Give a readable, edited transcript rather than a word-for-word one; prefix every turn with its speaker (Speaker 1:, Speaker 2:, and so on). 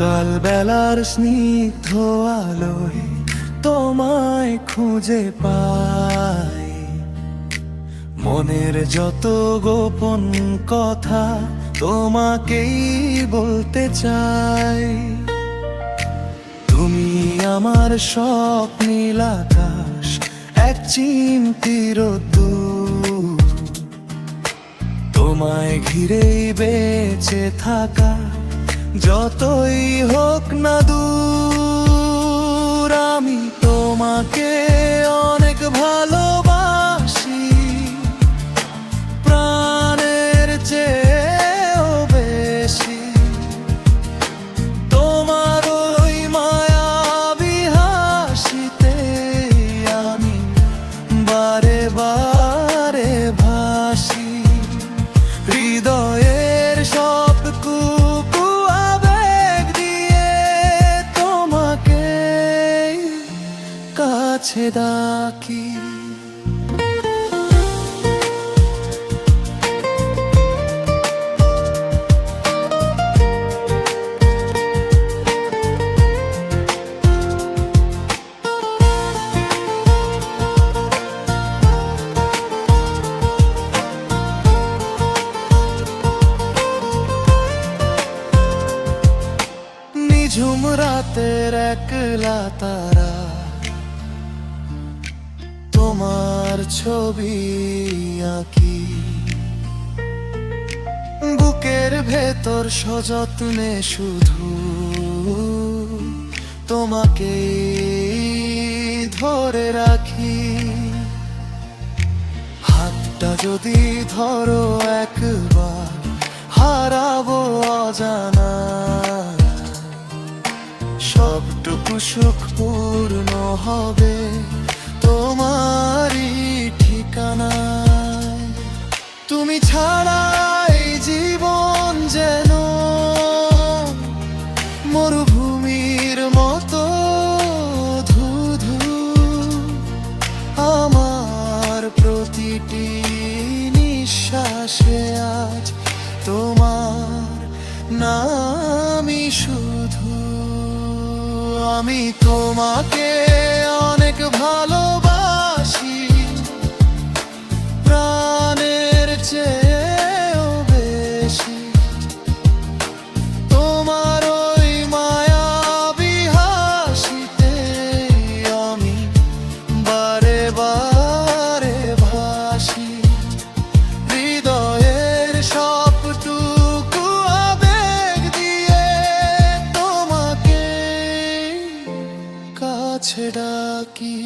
Speaker 1: সকাল বেলার স্নিগ্ধ আলোয় তোমায় খুঁজে পাই, মনের যত গোপন কথা তোমাকেই বলতে চাই। তুমি আমার স্বপ্নীল আকাশ, এক চিমটির দূর, তোমায় ঘিরেই বেঁচে থাকা যতই হোক না দূর। আমি তোমাকে অনেক ভালোবাসি, প্রাণের চেয়েও বেশি। তোমার ওই মায়াবী হাসিতে আমি বারে বারে ভাসি। হৃদয়ের সবটুকু আবেগ দিয়ে তোমাকে কাছে ডাকি। নিঝুম রাতের একলা তারা, তোমার ছবি আঁকি। বুকের ভেতর সযত্নে শুধু তোমাকে ধরে রাখি। হাতটা যদি ধরো একবার, হারাবো অজানা। সবটুকু সুখ পূর্ণ হবে তোমারই ঠিকানায়। তুমি ছাড়া এই জীবন যেন মরুভূমির মতো ধুধু। আমার প্রতিটি নিঃশ্বাসে আজ তোমার নামই শুধু। আমি তোমাকে অনেক ভালোবাসি, প্রাণের চেয়েও বেশি। তোমার ওই মায়াবী হাসিতে আমি বারে বারে ভাসি। হৃদয়ের সবটুকু আবেগ দিয়ে তোমাকে কাছে ডাকি।